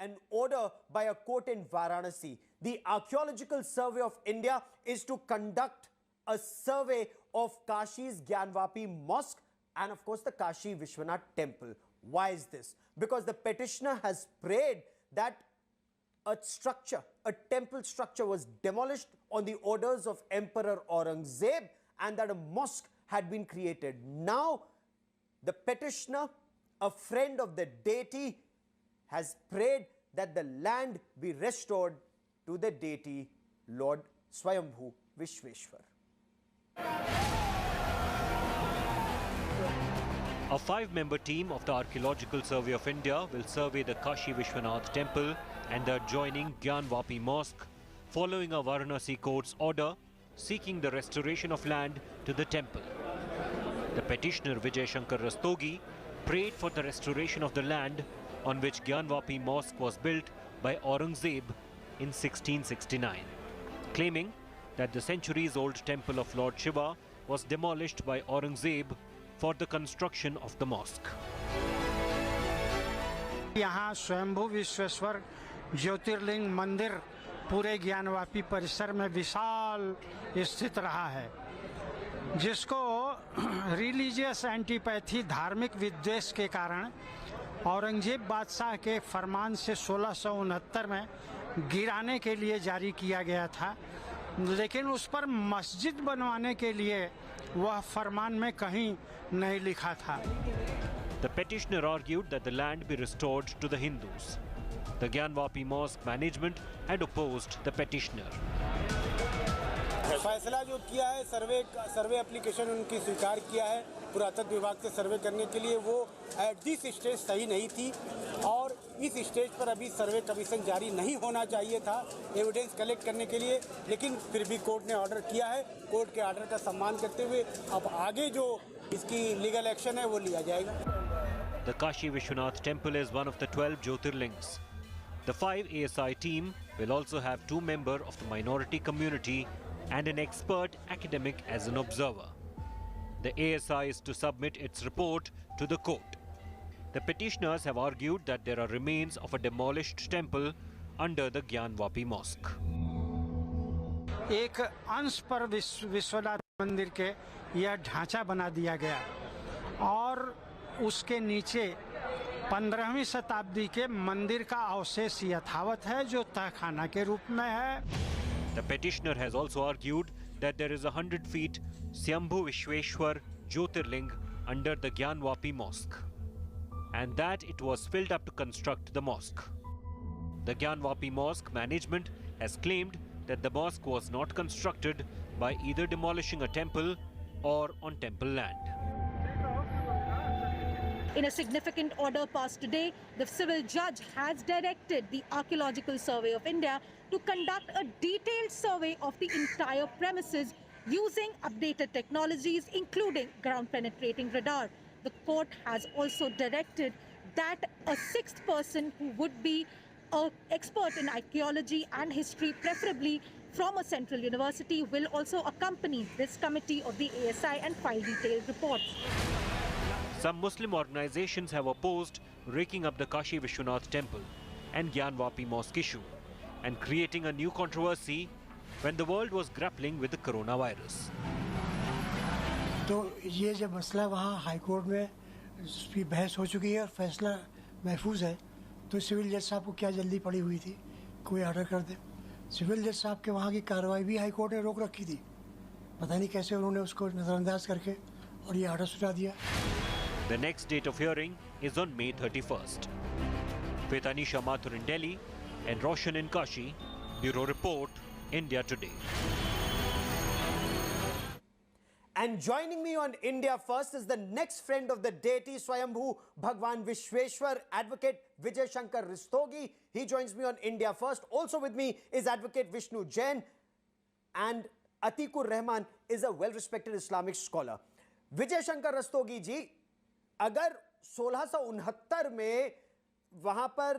an order by a court in Varanasi. The Archaeological Survey of India is to conduct a survey of Kashi's Gyanvapi Mosque and of course the Kashi Vishwanath Temple. Why is this? Because the petitioner has prayed that a structure, a temple structure, was demolished on the orders of Emperor Aurangzeb and that a mosque had been created. Now, the petitioner, a friend of the deity, has prayed that the land be restored to the deity Lord Swayambhu Vishweshwar. A 5-member team of the Archaeological Survey of India will survey the Kashi Vishwanath Temple and the adjoining Gyanvapi Mosque, following a Varanasi court's order seeking the restoration of land to the temple. The petitioner Vijay Shankar Rastogi prayed for the restoration of the land on which Gyanvapi Mosque was built by Aurangzeb in 1669, claiming that the centuries-old temple of Lord Shiva was demolished by Aurangzeb for the construction of the mosque. यहाँ स्वयंभू विश्वेश्वर ज्योतिर्लिंग मंदिर पूरे ज्ञानवापी परिसर में विशाल स्थित रहा है, जिसको रिलीजियस एंटीपैथी धार्मिक विद्वेष के कारण औरंगजेब बादशाह के फरमान से 1669 में गिराने के लिए जारी किया गया था, लेकिन उस पर मस्जिद बनवाने के लिए वह फरमान में कहीं नहीं लिखा था. The petitioner argued that the land be restored to the Hindus. The Gyanvapi Mosque management had opposed the petitioner. फैसला जो किया है, सर्वे एप्लीकेशन उनकी स्वीकार किया है पुरातत्व विभाग से सर्वे करने के लिए, वो एट दिस स्टेज सही नहीं थी और इस स्टेज पर अभी सर्वे कमीशन जारी नहीं होना चाहिए था एविडेंस कलेक्ट करने के लिए, लेकिन फिर भी कोर्ट ने ऑर्डर किया है. कोर्ट के ऑर्डर का सम्मान करते हुए अब आगे जो इसकी लीगल एक्शन है वो लिया जाएगा. The Kashi Vishwanath Temple is one of the 12 Jyotirlings. The 5 ASI team will also have 2 members of the minority community and an expert academic as an observer. The ASI is to submit its report to the court. The petitioners have argued that there are remains of a demolished temple under the Gyanvapi Mosque. एक अंश पर विश्वनाथ मंदिर के यह ढांचा बना दिया गया और उसके नीचे 15वीं शताब्दी के मंदिर का अवशेष यथावत है जो तहखाना के रूप में है. The petitioner has also argued that there is a 100 feet Swayambhu Vishweshwar Jyotirling under the Gyanvapi Mosque and that it was filled up to construct the mosque. The Gyanvapi Mosque management has claimed that the mosque was not constructed by either demolishing a temple or on temple land. In a significant order passed today, the civil judge has directed the Archaeological Survey of India to conduct a detailed survey of the entire premises using updated technologies, including ground-penetrating radar. The court has also directed that a 6th person who would be an expert in archaeology and history, preferably from a central university, will also accompany this committee of the ASI and file detailed reports. Some Muslim organizations have opposed raking up the Kashi Vishwanath Temple and Gyanvapi Mosque issue and creating a new controversy when the world was grappling with the coronavirus. तो ये जब मसला वहाँ high court में उसकी बहस हो चुकी है और फैसला महफूज है, तो सिविल जज साहब को क्या जल्दी पड़ी हुई थी कोई ऑर्डर कर दे. सिविल जज साहब के वहाँ की कार्रवाई भी हाई कोर्ट ने रोक रखी थी, पता नहीं कैसे उन्होंने उसको नज़रअंदाज करके और ये ऑर्डर सुना दिया. The next date of hearing is on May 31st. With Anisha Mathur in Delhi and Roshan in Kashi, Bureau Report, India Today. And joining me on India First is the next friend of the deity Swayambhu Bhagwan Vishweshwar, Advocate Vijay Shankar Rastogi. He joins me on India First. Also with me is Advocate Vishnu Jain, and Atikur Rahman is a well-respected Islamic scholar. Vijay Shankar Rastogi ji, अगर 1669 में वहां पर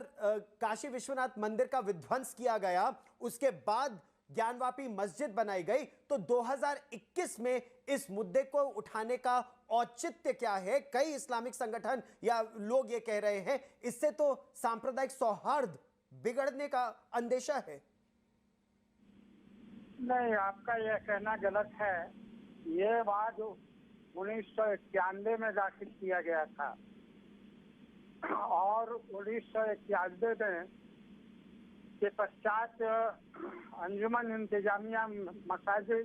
काशी विश्वनाथ मंदिर का विध्वंस किया गया, उसके बाद ज्ञानवापी मस्जिद बनाई गई, तो 2021 में इस मुद्दे को उठाने का औचित्य क्या है? कई इस्लामिक संगठन या लोग ये कह रहे हैं इससे तो सांप्रदायिक सौहार्द बिगड़ने का अंदेशा है? नहीं, आपका यह कहना गलत है। ये वाद 1991 में दाखिल किया गया था और 1991 में के पश्चात अंजुमन इंतजामिया मसाजिद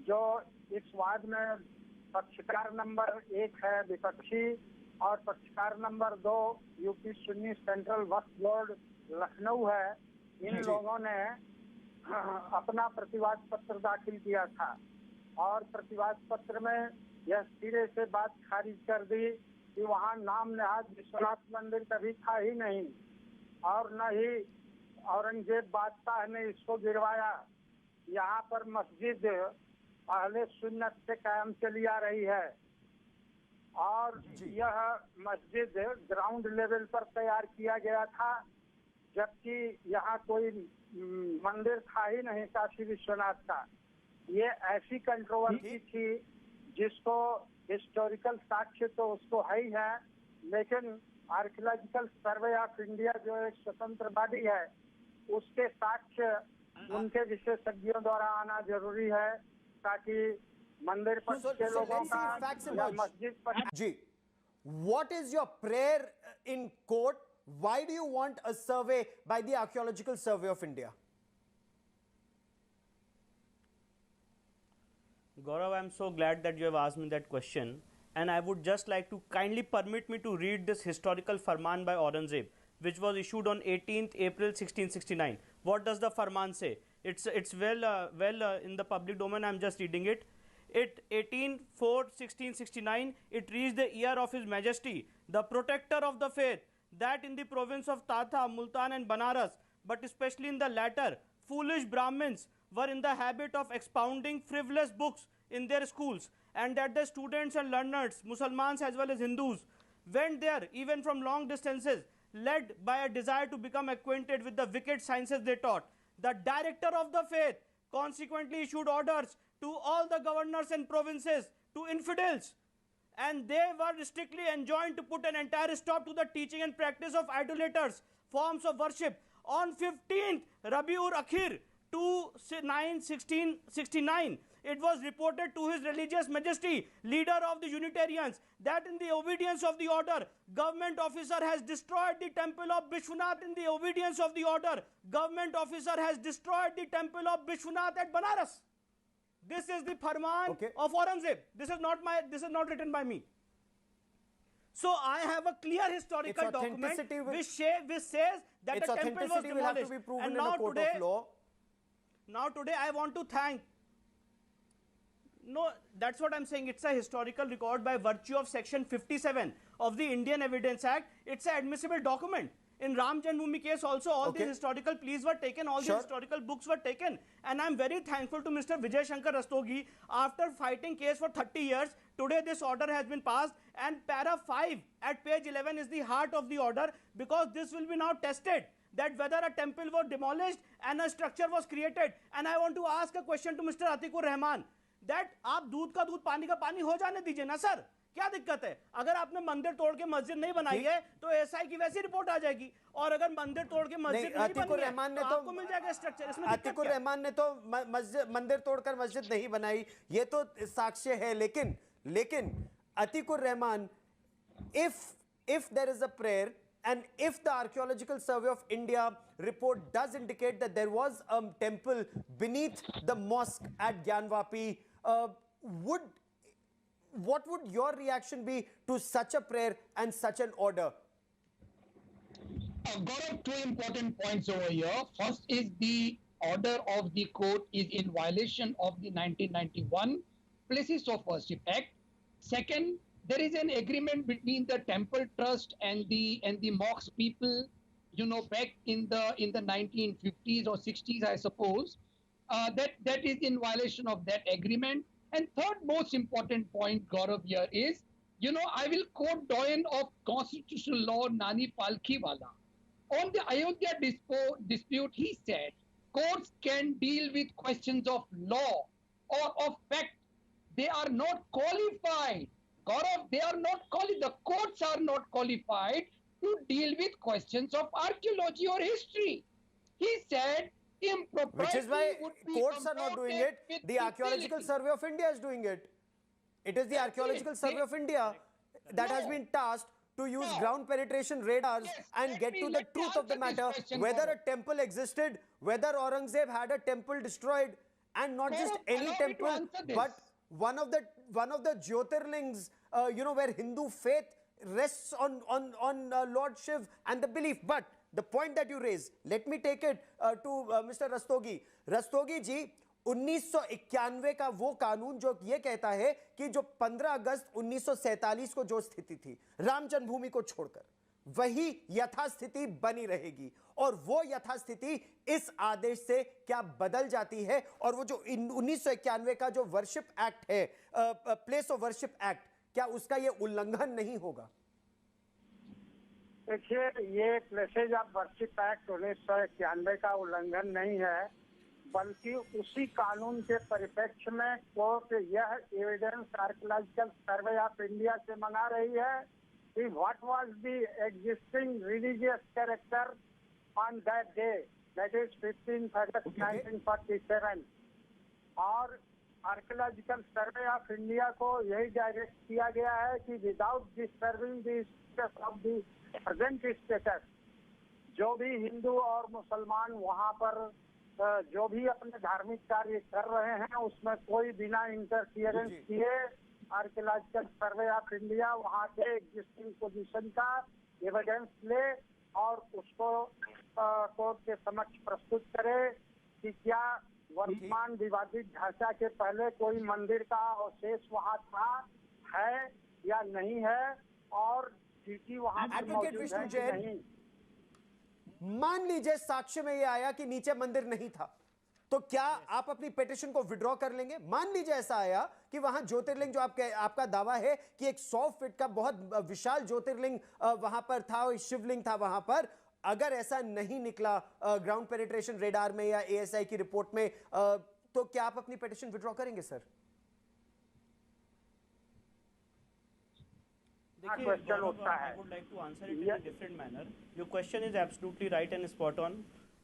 जो इस वाद में पक्षकार नंबर 1 है विपक्षी और पक्षकार नंबर 2 यूपी सुन्नी सेंट्रल वक्फ बोर्ड लखनऊ है, इन लोगों ने अपना प्रतिवाद पत्र दाखिल किया था और प्रतिवाद पत्र में यह सिरे से बात खारिज कर दी कि वहाँ नाम नेहाद विश्वनाथ मंदिर कभी था ही नहीं और न ही औरंगजेब बादशाह ने इसको गिरवाया। यहाँ पर मस्जिद अहले सुन्नत से कायम चली आ रही है और यह मस्जिद ग्राउंड लेवल पर तैयार किया गया था, जबकि यहाँ कोई मंदिर था ही नहीं काशी विश्वनाथ का। ये ऐसी कंट्रोवर्सी थी जिसको हिस्टोरिकल साक्ष्य तो उसको है ही है, लेकिन आर्कियोलॉजिकल सर्वे ऑफ इंडिया जो एक स्वतंत्र बॉडी है उसके साक्ष्य उनके विशेषज्ञों द्वारा आना जरूरी है ताकि मंदिर पर के लोगों का या मस्जिद पर। जी, what is your prayer in court? Why do you want a survey by the Archaeological Survey of India? Gaurav, I am so glad that you have asked me that question, and I would just like to kindly permit me to read this historical farman by Aurangzeb, which was issued on 18th April 1669. What does the farman say? It's well in the public domain. I am just reading it. It 18/4/1669. It reached the ear of His Majesty, the Protector of the Faith, that in the province of Tatha, Multan and Banaras, but especially in the latter, foolish Brahmins were in the habit of expounding frivolous books in their schools, and that the students and learners, Muslims as well as Hindus, went there even from long distances, led by a desire to become acquainted with the wicked sciences they taught. The director of the faith consequently issued orders to all the governors and provinces, to infidels, and they were strictly enjoined to put an entire stop to the teaching and practice of idolaters, forms of worship. On 15th Rabiul Akhir 1669, it was reported to His Religious Majesty, leader of the Unitarians, that in the obedience of the order, government officer has destroyed the temple of Vishwanath. In the obedience of the order, government officer has destroyed the temple of Vishwanath at Banaras. This is the farman of Aurangzeb. This is not written by me. So I have a clear historical document which says that the temple was demolished. And now today I want to thank. No, that's what I'm saying. It's a historical record by virtue of section 57 of the Indian Evidence Act. It's an admissible document. In Ram Janmabhoomi case also, all the historical pleas were taken, all the historical books were taken. And I'm very thankful to Mr. Vijay Shankar Rastogi. After fighting case for 30 years, today this order has been passed. And para 5 at page 11 is the heart of the order, because this will be now tested, that whether a temple was demolished and a structure was created. And I want to ask a question to Mr. Atikur Rahman, that आप दूध का दूध पानी का पानी हो जाने दीजिए ना सर, क्या दिक्कत है? अगर आपने मंदिर तोड़ के मस्जिद नहीं बनाई है तो एसआई की वैसी रिपोर्ट आ जाएगी, और अगर मंदिर तोड़ के मस्जिद नहीं बनी है तो आपको मिल जाएगा स्ट्रक्चर। इसमें अतिकुर रहमान ने तो मंदिर तोड़कर मस्जिद नहीं बनाई, ये तो साक्ष्य है। लेकिन Atikur Rahman, if there is a prayer and if the Archaeological Survey of India report does indicate that there was a temple beneath the mosque at Gyanvapi, what would your reaction be to such a prayer and such an order? Gaurav, two important points over here. First is the order of the court is in violation of the 1991 Places of Worship Act. Second, there is an agreement between the temple trust and the mosque people, back in the 1950s or 60s, I suppose. That is in violation of that agreement. And third most important point, Gaurav, here is, I will quote doyen of constitutional law, Nani Palkhiwala. On the Ayodhya dispute, he said, courts can deal with questions of law or of fact. They are not qualified. Gaurav, they are not qualified. The courts are not qualified to deal with questions of archaeology or history. He said impropriety Which is why would be courts are not doing compounded it. with The Archaeological futility. Survey of India is doing it. It is the That's Archaeological it. Survey of India that has No. been tasked to use No. ground penetration radars Yes, and let get me- to the let me truth of the answer this matter, question, whether Gaurav. a temple existed, whether Aurangzeb had a temple destroyed, and not just Gaurav, any allow me to temple, answer this. but one of the Jyotirlings, where Hindu faith rests on Lord Shiv and the belief. But the point that you raise, let me take it to Mr. Rastogi. Rastogi ji, 1991 का वो कानून जो ये कहता है कि जो 15 अगस्त 1947 को जो स्थिति थी राम जन्मभूमि को छोड़कर, वही यथास्थिति बनी रहेगी, और वो यथास्थिति इस आदेश से क्या बदल जाती है, और वो जो 1991 का जो वर्शिप एक्ट है, प्लेस ऑफ वर्शिप एक्ट, क्या उसका ये उल्लंघन नहीं होगा? देखिए, ये प्लेसेज ऑफ वर्शिप एक्ट 1991 का उल्लंघन नहीं है, बल्कि उसी कानून के परिप्रेक्ष्य में कोर्ट यह evidence archaeological survey of India से मंगा रही है कि what was the existing religious character on that day, that is 15 अगस्त 1947, और आर्कियोलॉजिकल सर्वे ऑफ इंडिया को यही डायरेक्ट किया गया है कि without disturbing the status of the present status, जो भी हिंदू और मुसलमान वहां पर जो भी अपने धार्मिक कार्य कर रहे हैं उसमें कोई बिना इंटरफियरेंस किए आर्कियोलॉजिकल सर्वे ऑफ इंडिया वहां के एग्जिस्टिंग पोजीशन का एविडेंस ले और उसको कोर्ट के समक्ष प्रस्तुत करे कि क्या वर्तमान विवादित ढांचा के पहले कोई मंदिर का अवशेष वहां था, है या नहीं है, और स्थिति वहां पर मौजूद है कि नहीं। मान लीजिए साक्ष्य में ये आया कि नीचे मंदिर नहीं था, तो क्या आप अपनी पिटिशन को विड्रॉ कर लेंगे? मान लीजिए ऐसा आया कि वहां ज्योतिर्लिंग, जो आपका दावा है कि एक 100 फीट का बहुत विशाल ज्योतिर्लिंग वहां पर था, शिवलिंग था वहां पर, अगर ऐसा नहीं निकला ग्राउंड पेनिट्रेशन रेडार में या एएसआई की रिपोर्ट में, तो क्या आप अपनी पिटिशन विड्रॉ करेंगे सर? क्वेश्चन उठता है। I would like to answer it in a different manner. Your question is absolutely right and spot on.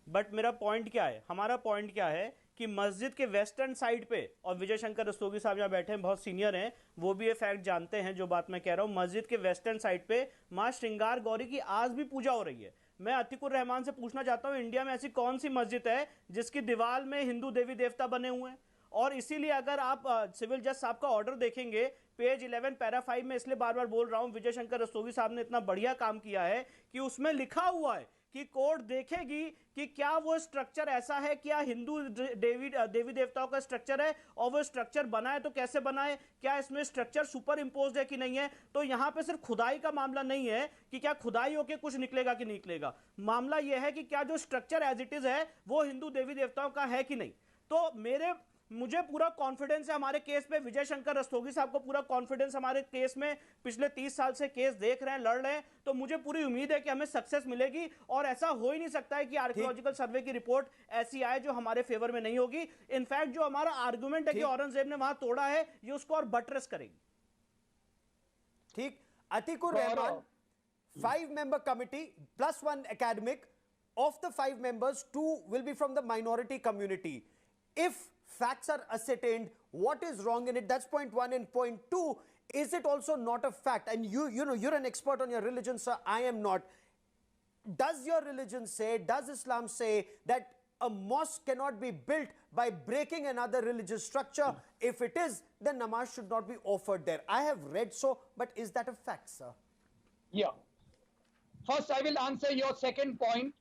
But मेरा पॉइंट क्या है, हमारा पॉइंट क्या है कि मस्जिद के वेस्टर्न साइड पे, और विजय शंकर रस्तोगी साहब यहाँ बैठे हैं, बहुत सीनियर हैं, वो भी ये फैक्ट जानते हैं जो बात मैं कह रहा हूँ, मस्जिद के वेस्टर्न साइड पे माँ श्रृंगार गौरी की आज भी पूजा हो रही है। मैं अतिकुर रहमान से पूछना चाहता हूँ, इंडिया में ऐसी कौन सी मस्जिद है जिसकी दीवार में हिंदू देवी देवता बने हुए हैं? और इसीलिए अगर आप सिविल जज साहब का ऑर्डर देखेंगे पेज 11 पैरा 5 में, इसलिए बार बार बोल रहा हूं, विजय शंकर रस्तोगी साहब ने इतना बढ़िया काम किया है कि उसमें लिखा हुआ है कि कोर्ट देखेगी कि क्या वो स्ट्रक्चर ऐसा है, क्या हिंदू देवी देवताओं का स्ट्रक्चर है, और वो स्ट्रक्चर बनाए तो कैसे बनाए, क्या इसमें स्ट्रक्चर सुपर इम्पोज्ड है कि नहीं है। तो यहाँ पे सिर्फ खुदाई का मामला नहीं है कि क्या खुदाई होके कुछ निकलेगा कि नहीं निकलेगा, मामला यह है कि क्या जो स्ट्रक्चर एज इट इज है वो हिंदू देवी देवताओं का है कि नहीं। तो मुझे पूरा कॉन्फिडेंस है हमारे केस पे, विजय शंकर रस्तोगी साहब को पूरा कॉन्फिडेंस हमारे केस में, पिछले 30 साल से केस देख रहे हैं, लड़ रहे हैं, तो मुझे पूरी उम्मीद है कि हमें सक्सेस मिलेगी। और ऐसा हो ही नहीं सकता है कि आर्कियोलॉजिकल सर्वे की रिपोर्ट ऐसी आए जो हमारे फेवर में नहीं होगी। इनफैक्ट जो हमारा आर्गुमेंट है कि औरंगजेब ने वहां तोड़ा है, ये उसको और बटरेस करेगी। ठीक, Atikur Rahman, 5-member committee plus 1 academic. Of the 5 members, 2 will be from the minority community. If facts are ascertained, what is wrong in it? That's point 1. And point 2, is it also not a fact? And you're an expert on your religion, sir. I am not. Does your religion say, does Islam say that a mosque cannot be built by breaking another religious structure? If it is, then namaz should not be offered there. I have read so, but is that a fact, sir? Yeah. First, I will answer your second point.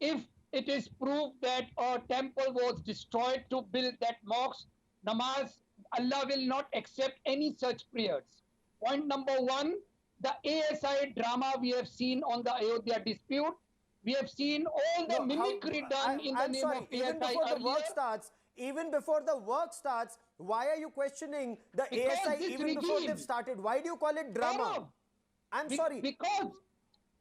If it is proved that a temple was destroyed to build that mosque, namaz, Allah will not accept any such prayers. Point number 1, the ASI drama we have seen on the Ayodhya dispute, we have seen all the mimicry done in the name of ASI even before the work earlier. starts, even before the work starts, why are you questioning the Because ASI this even before regime- they've started? Why do you call it drama? Gaurav, I'm sorry. Because,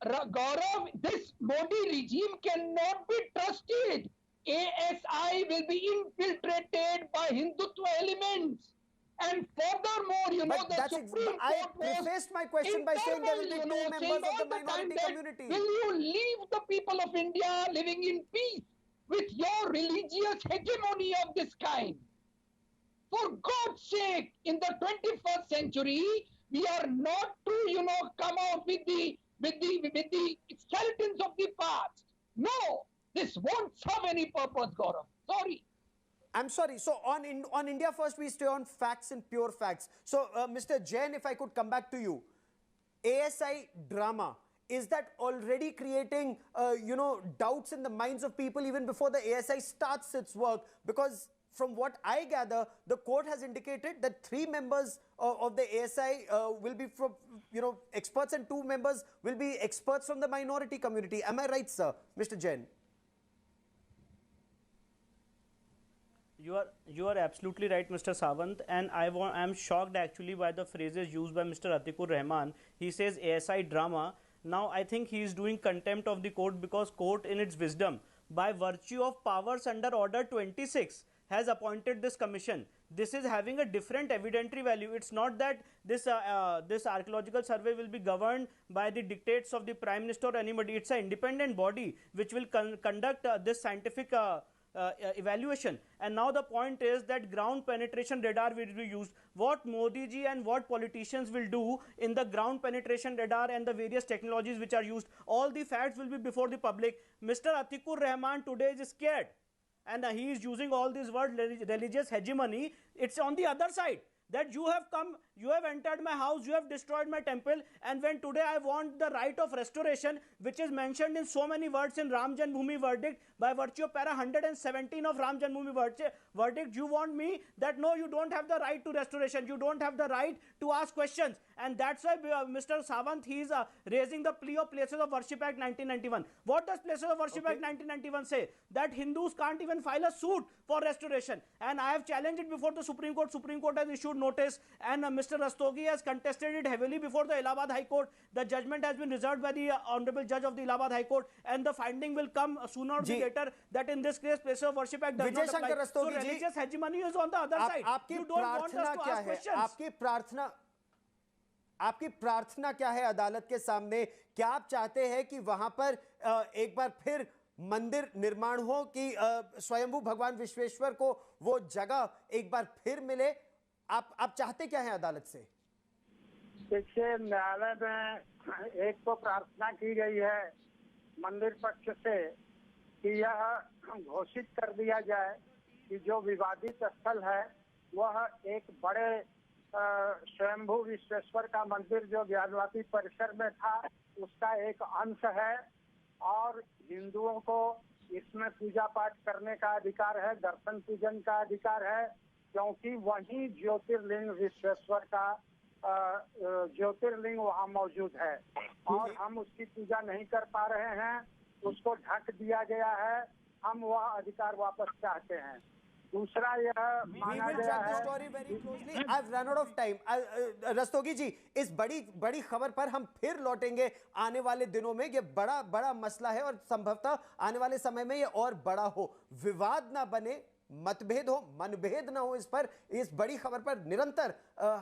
Gaurav, this Modi regime cannot be trusted. ASI will be infiltrated by Hindutva elements. And furthermore, you know, But the that's Supreme I Court was prefaced my question by saying there will be internal, two you know, saying members of all the the time minority that, community. will you leave the people of India living in peace with your religious hegemony of this kind? For God's sake, in the 21st century, we are not to, you know, come out with the skeletons of the past. No, this won't serve any purpose, Gaurav. Sorry. I'm sorry. So on India First, we stay on facts and pure facts. So Mr. Jain, if I could come back to you, ASI drama, is that already creating doubts in the minds of people even before the ASI starts its work? Because from what I gather, the court has indicated that 3 members of the ASI will be from experts and 2 members will be experts from the minority community. Am I right, sir, Mr. Jain? You are absolutely right, Mr. Sawant, and I am shocked actually by the phrases used by Mr. Atikur Rahman. He says ASI drama. Now I think he is doing contempt of the court, because court in its wisdom, by virtue of powers under Order 26, has appointed this commission. This is having a different evidentiary value. It's not that this archaeological survey will be governed by the dictates of the Prime Minister or anybody. It's an independent body which will conduct this scientific evaluation. And now the point is that ground penetration radar will be used. What Modi ji and what politicians will do in the ground penetration radar and the various technologies which are used, all the facts will be before the public. Mr. Atikur Rahman today is scared, and he is using all these words, religious hegemony. It's on the other side, that you have come, you have entered my house, you have destroyed my temple, and when today I want the right of restoration, which is mentioned in so many words in Ram Janmabhoomi verdict, by virtue of para 117 of Ram Janmabhoomi verdict, you want me that no, you don't have the right to restoration, you don't have the right to ask questions. And that's why Mr. Sawant, he is raising the plea of Places of Worship Act 1991. What does Places of Worship Act 1991 say? That Hindus can't even file a suit for restoration. And I have challenged it before the Supreme Court. Supreme Court has issued notice, and Mr. Rastogi has contested it heavily before the Allahabad High Court. The judgment has been reserved by the Honorable Judge of the Allahabad High Court, and the finding will come sooner or later that in this case Places of Worship Act does not apply. So religious hegemony is on the other side. You don't want us to ask questions. आपकी प्रार्थना क्या है अदालत के सामने? क्या आप चाहते हैं कि वहां पर एक बार फिर मंदिर निर्माण हो, कि स्वयंभू भगवान विश्वेश्वर को वो जगह एक बार फिर मिले? आप चाहते क्या हैं अदालत से? देखिए, न्यायालय में एक तो प्रार्थना की गई है मंदिर पक्ष से कि यह घोषित कर दिया जाए कि जो विवादित स्थल है वह एक बड़े स्वयंभू विश्वेश्वर का मंदिर जो ज्ञानवापी परिसर में था उसका एक अंश है, और हिंदुओं को इसमें पूजा पाठ करने का अधिकार है, दर्शन पूजन का अधिकार है, क्योंकि वही ज्योतिर्लिंग विश्वेश्वर का ज्योतिर्लिंग वहाँ मौजूद है और हम उसकी पूजा नहीं कर पा रहे हैं, उसको ढक दिया गया है। हम वह अधिकार वापस चाहते हैं। दूसरा यह माना गया है। I've run out of time. Rastogi जी, इस बड़ी खबर पर हम फिर लौटेंगे आने वाले दिनों में। ये बड़ा मसला है और संभवतः आने वाले समय में ये और बड़ा हो। विवाद ना बने, मतभेद हो, मनभेद ना हो, इस पर, इस बड़ी खबर पर निरंतर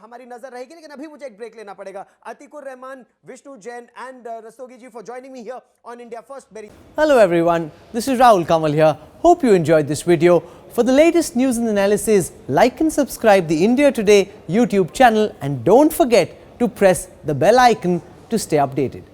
हमारी नजर रहेगी। लेकिन अभी मुझे एक ब्रेक लेना पड़ेगा। Atikur Rahman, Vishnu Jain and Rastogi ji for joining me here on India First. Hello everyone, this is Rahul Kamal here. Hope you enjoyed this video. For the latest news and analysis, like and subscribe the India Today YouTube channel, and don't forget to press the bell icon to stay updated.